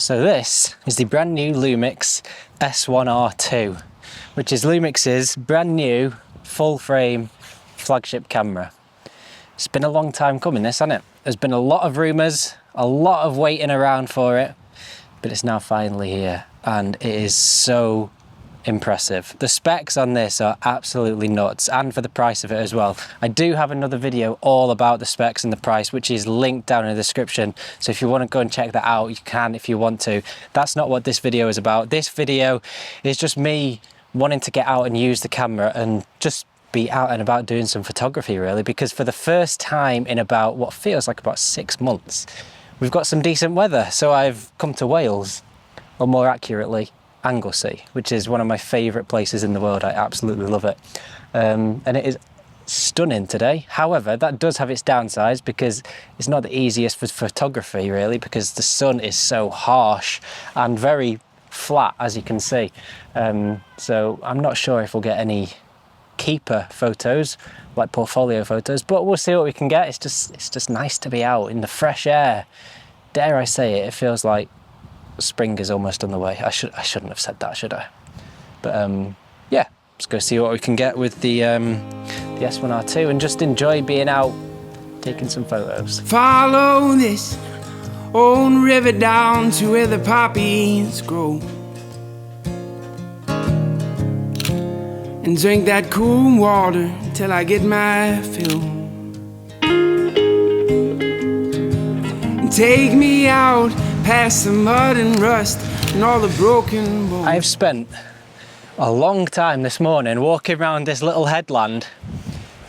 So this is the brand new Lumix S1R2, which is Lumix's brand new full frame flagship camera. It's been a long time coming, this, hasn't it? There's been a lot of rumours, a lot of waiting around for it, but it's now finally here, and it is so impressive. The specs on this are absolutely nuts, and for the price of it as well. I do have another video all about the specs and the price, which is linked down in the description, so if you want to go and check that out, you can if you want to. That's not what this video is about. This video is just me wanting to get out and use the camera and just be out and about doing some photography, really, because for the first time in about what feels like about 6 months, we've got some decent weather. So I've come to Wales, or more accurately, Anglesey, which is one of my favourite places in the world. I absolutely love it. And it is stunning today. However, that does have its downsides, because it's not the easiest for photography, really, because the sun is so harsh and very flat, as you can see. So I'm not sure if we'll get any keeper photos, like portfolio photos, but we'll see what we can get. It's just nice to be out in the fresh air. Dare I say it, it feels like spring is almost on the way. I shouldn't have said that, should I? But yeah, let's go see what we can get with the S1R2 and just enjoy being out taking some photos. Follow this old river down to where the poppies grow, and drink that cool water till I get my fill. And take me out past the mud and rust and all the broken bones. I've spent a long time this morning walking around this little headland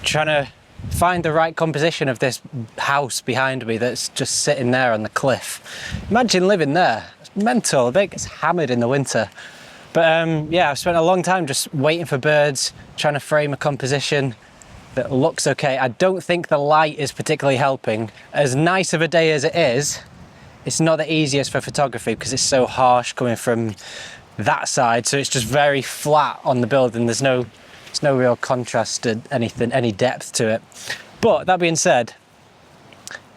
trying to find the right composition of this house behind me that's just sitting there on the cliff. Imagine living there. It's mental. I think it's hammered in the winter. But yeah, I've spent a long time just waiting for birds, trying to frame a composition that looks okay. I don't think the light is particularly helping. As nice of a day as it is, it's not the easiest for photography because it's so harsh coming from that side. So it's just very flat on the building. There's no real contrast to anything, any depth to it. But that being said,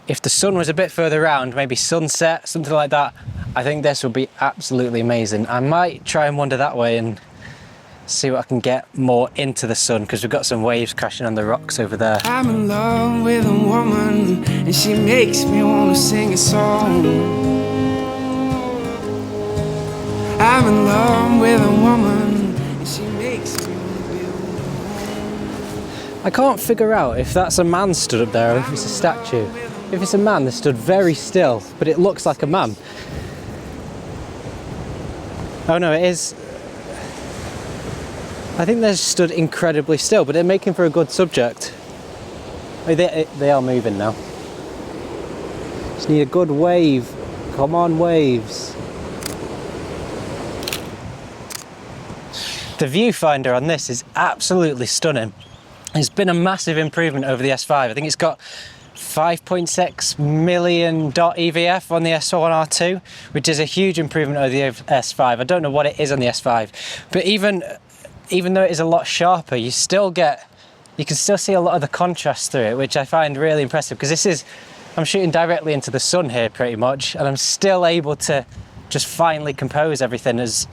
if the sun was a bit further around, maybe sunset, something like that, I think this would be absolutely amazing. I might try and wander that way and see what I can get more into the sun, because we've got some waves crashing on the rocks over there. I'm in love with a woman, and she makes me want to sing a song. I'm in love with a woman, and she makes me want to build a home. I can't figure out if that's a man stood up there or if it's a statue. If it's a man, they stood very still, but it looks like a man. Oh no, it is. I think they're stood incredibly still, but they're making for a good subject. They are moving now. Just need a good wave. Come on, waves. The viewfinder on this is absolutely stunning. It's been a massive improvement over the S5. I think it's got 5.6 million dot EVF on the S1R2, which is a huge improvement over the S5. I don't know what it is on the S5, but even though it is a lot sharper, you can still see a lot of the contrast through it, which I find really impressive, because I'm shooting directly into the sun here pretty much, and I'm still able to just finely compose everything as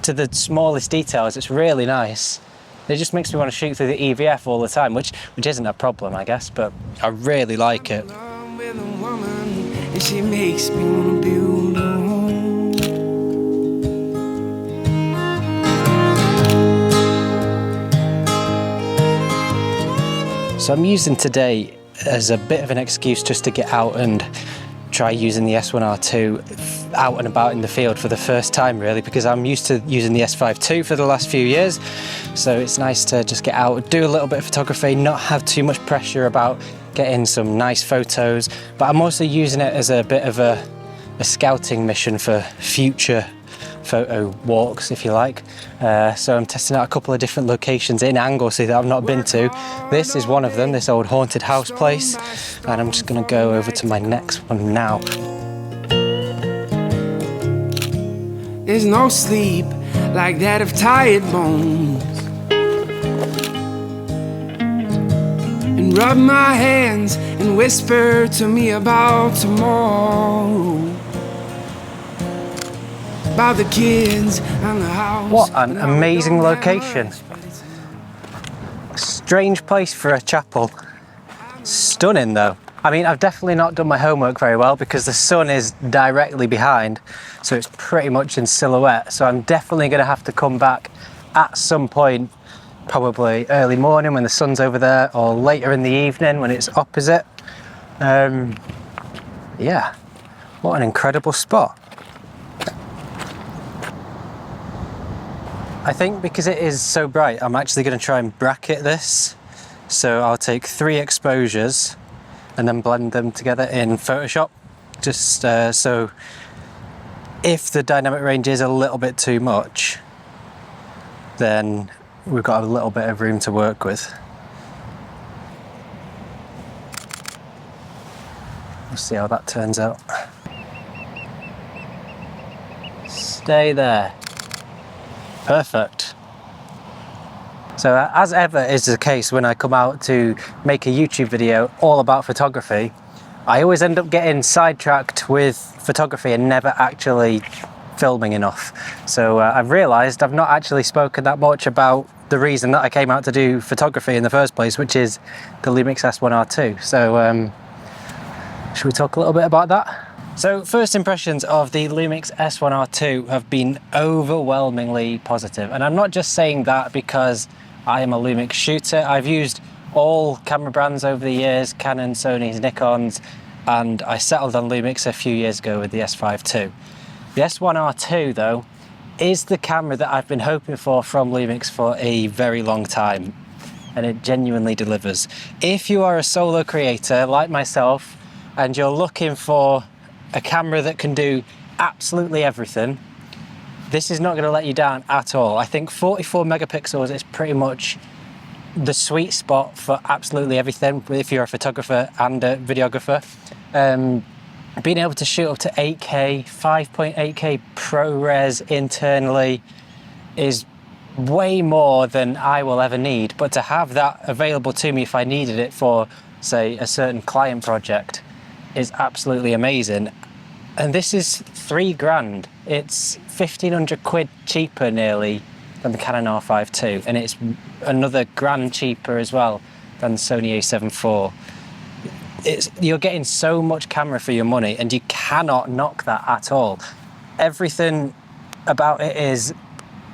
to the smallest details. It's really nice. It just makes me want to shoot through the EVF all the time, which isn't a problem, I guess, but I really like it. I'm in love with a woman, and she makes me want to build a home. So I'm using today as a bit of an excuse just to get out and try using the S1R2 out and about in the field for the first time, really, because I'm used to using the S5 II for the last few years. So it's nice to just get out, do a little bit of photography, not have too much pressure about getting some nice photos. But I'm also using it as a bit of a scouting mission for future photo walks, if you like. So I'm testing out a couple of different locations in Anglesey that I've not been to. This is one of them, this old haunted house place, and I'm just going to go over to my next one now. There's no sleep like that of tired bones, and rub my hands and whisper to me about tomorrow. about the kids and the house. What an Now we amazing don't have location. much, but it's Strange place for a chapel. Stunning though. I mean, I've definitely not done my homework very well because the sun is directly behind, so it's pretty much in silhouette. So I'm definitely going to have to come back at some point, probably early morning when the sun's over there, or later in the evening when it's opposite. Yeah, what an incredible spot. I think because it is so bright, I'm actually going to try and bracket this. So I'll take 3 exposures and then blend them together in Photoshop. Just so if the dynamic range is a little bit too much, then we've got a little bit of room to work with. We'll see how that turns out. Stay there. Perfect. So as ever is the case when I come out to make a YouTube video all about photography, I always end up getting sidetracked with photography and never actually filming enough. So I've realised I've not actually spoken that much about the reason that I came out to do photography in the first place, which is the Lumix S1R II. So should we talk a little bit about that? So first impressions of the Lumix S1R II have been overwhelmingly positive. And I'm not just saying that because I am a Lumix shooter. I've used all camera brands over the years, Canon, Sony's, Nikon's, and I settled on Lumix a few years ago with the S5 II. The S1R II though, is the camera that I've been hoping for from Lumix for a very long time. And it genuinely delivers. If you are a solo creator like myself, and you're looking for a camera that can do absolutely everything, this is not going to let you down at all. I think 44 megapixels is pretty much the sweet spot for absolutely everything if you're a photographer and a videographer. Being able to shoot up to 8K, 5.8K ProRes internally is way more than I will ever need, but to have that available to me if I needed it for, say, a certain client project is absolutely amazing. And this is £3 grand. It's 1,500 quid cheaper nearly than the Canon R5 II, and it's another grand cheaper as well than the Sony a7 IV. You're getting so much camera for your money, and you cannot knock that at all. Everything about it is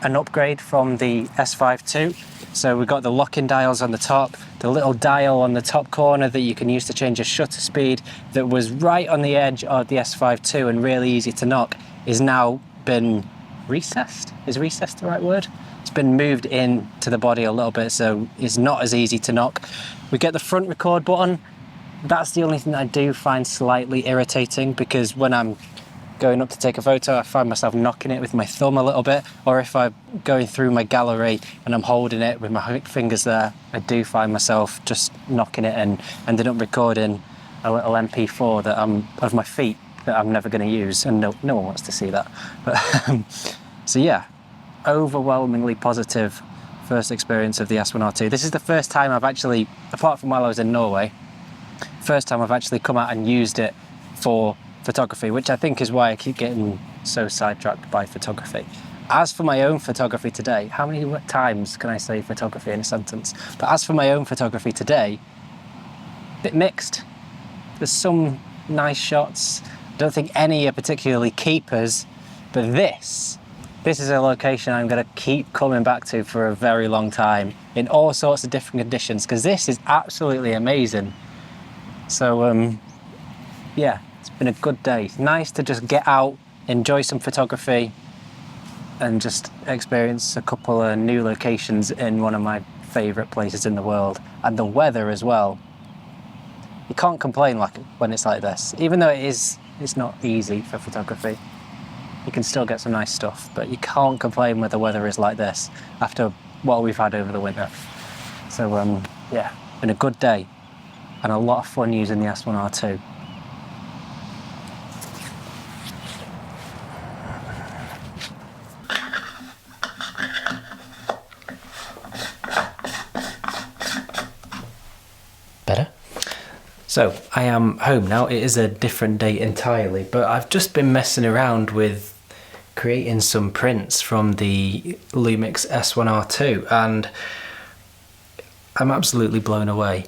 an upgrade from the S5 II. So we've got the lock-in dials on the top, the little dial on the top corner that you can use to change your shutter speed that was right on the edge of the S5 II and really easy to knock is now been recessed. Is recessed the right word? It's been moved in to the body a little bit, so it's not as easy to knock. We get the front record button. That's the only thing that I do find slightly irritating, because when I'm going up to take a photo, I find myself knocking it with my thumb a little bit, or if I'm going through my gallery and I'm holding it with my fingers there, I do find myself just knocking it and ended up recording a little MP4 that of my feet that I'm never going to use, and no one wants to see that. But so yeah, overwhelmingly positive first experience of the S1R II. This is the first time I've actually, apart from while I was in Norway, first time I've actually come out and used it for photography, which I think is why I keep getting so sidetracked by photography. As for my own photography today, how many times can I say photography in a sentence? But as for my own photography today, a bit mixed. There's some nice shots. I don't think any are particularly keepers, but this is a location I'm going to keep coming back to for a very long time in all sorts of different conditions, because this is absolutely amazing. So yeah, it's been a good day. It's nice to just get out, enjoy some photography, and just experience a couple of new locations in one of my favourite places in the world. And the weather as well. You can't complain when it's like this. Even though it's not easy for photography, you can still get some nice stuff, but you can't complain when the weather is like this after what we've had over the winter. So yeah, been a good day and a lot of fun using the S1R II. Better? So I am home now. It is a different day entirely, but I've just been messing around with creating some prints from the Lumix S1R2, and I'm absolutely blown away.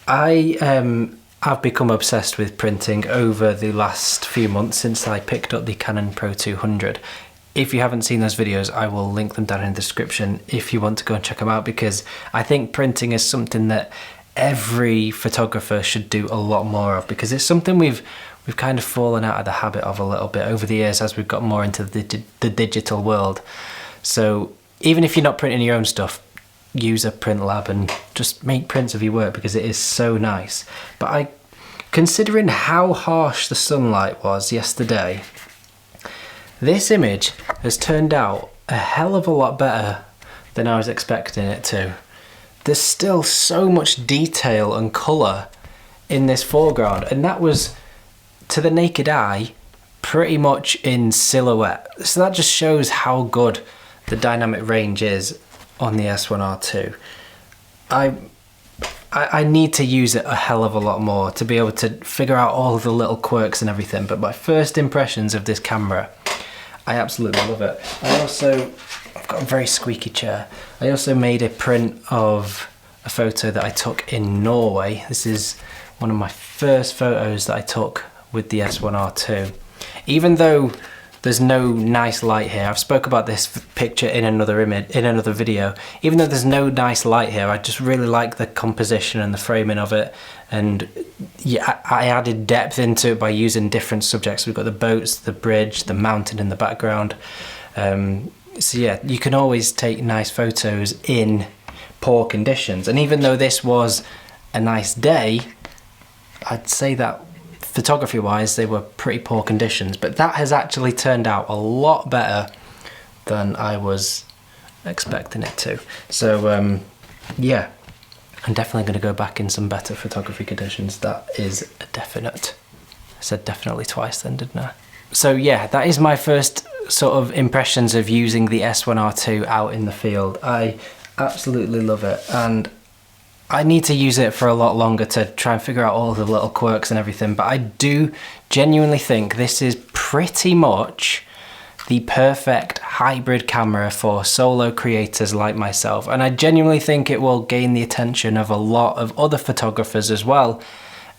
I've become obsessed with printing over the last few months since I picked up the Canon Pro 200. If you haven't seen those videos, I will link them down in the description if you want to go and check them out, because I think printing is something that every photographer should do a lot more of, because it's something we've kind of fallen out of the habit of a little bit over the years as we've got more into the digital world. So even if you're not printing your own stuff, use a print lab and just make prints of your work, because it is so nice. But considering how harsh the sunlight was yesterday, this image has turned out a hell of a lot better than I was expecting it to. There's still so much detail and colour in this foreground, and that was, to the naked eye, pretty much in silhouette. So that just shows how good the dynamic range is on the S1R2. I need to use it a hell of a lot more to be able to figure out all of the little quirks and everything, but my first impressions of this camera, I absolutely love it. I've got a very squeaky chair. I also made a print of a photo that I took in Norway. This is one of my first photos that I took with the S1R2. Even though there's no nice light here, I've spoke about this picture in another video. Even though there's no nice light here, I just really like the composition and the framing of it. And yeah, I added depth into it by using different subjects. We've got the boats, the bridge, the mountain in the background. So yeah, you can always take nice photos in poor conditions. And even though this was a nice day, I'd say that photography wise they were pretty poor conditions, but that has actually turned out a lot better than I was expecting it to. So yeah, I'm definitely going to go back in some better photography conditions. That is a definite. I said definitely twice then, didn't I? So yeah, that is my first sort of impressions of using the S1R2 out in the field. I absolutely love it, and I need to use it for a lot longer to try and figure out all the little quirks and everything, but I do genuinely think this is pretty much the perfect hybrid camera for solo creators like myself, and I genuinely think it will gain the attention of a lot of other photographers as well,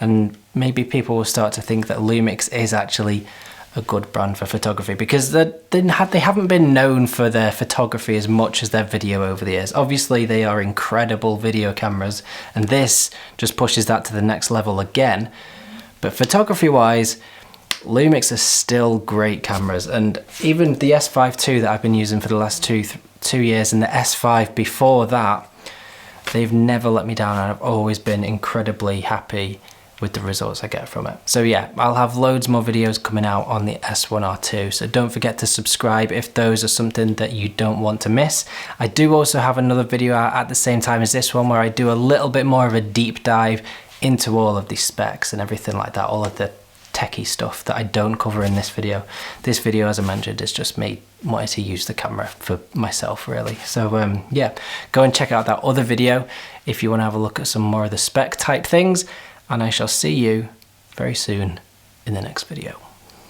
and maybe people will start to think that Lumix is actually a good brand for photography, because they haven't been known for their photography as much as their video over the years. Obviously they are incredible video cameras, and this just pushes that to the next level again, but photography wise, Lumix are still great cameras. And even the S5 II that I've been using for the last two years, and the S5 before that, they've never let me down, and I've always been incredibly happy with the results I get from it. So yeah, I'll have loads more videos coming out on the S1R2, so don't forget to subscribe if those are something that you don't want to miss. I do also have another video out at the same time as this one where I do a little bit more of a deep dive into all of the specs and everything like that, all of the techie stuff that I don't cover in this video. This video, as I mentioned, is just me wanting to use the camera for myself really. So yeah, go and check out that other video if you want to have a look at some more of the spec type things, and I shall see you very soon in the next video.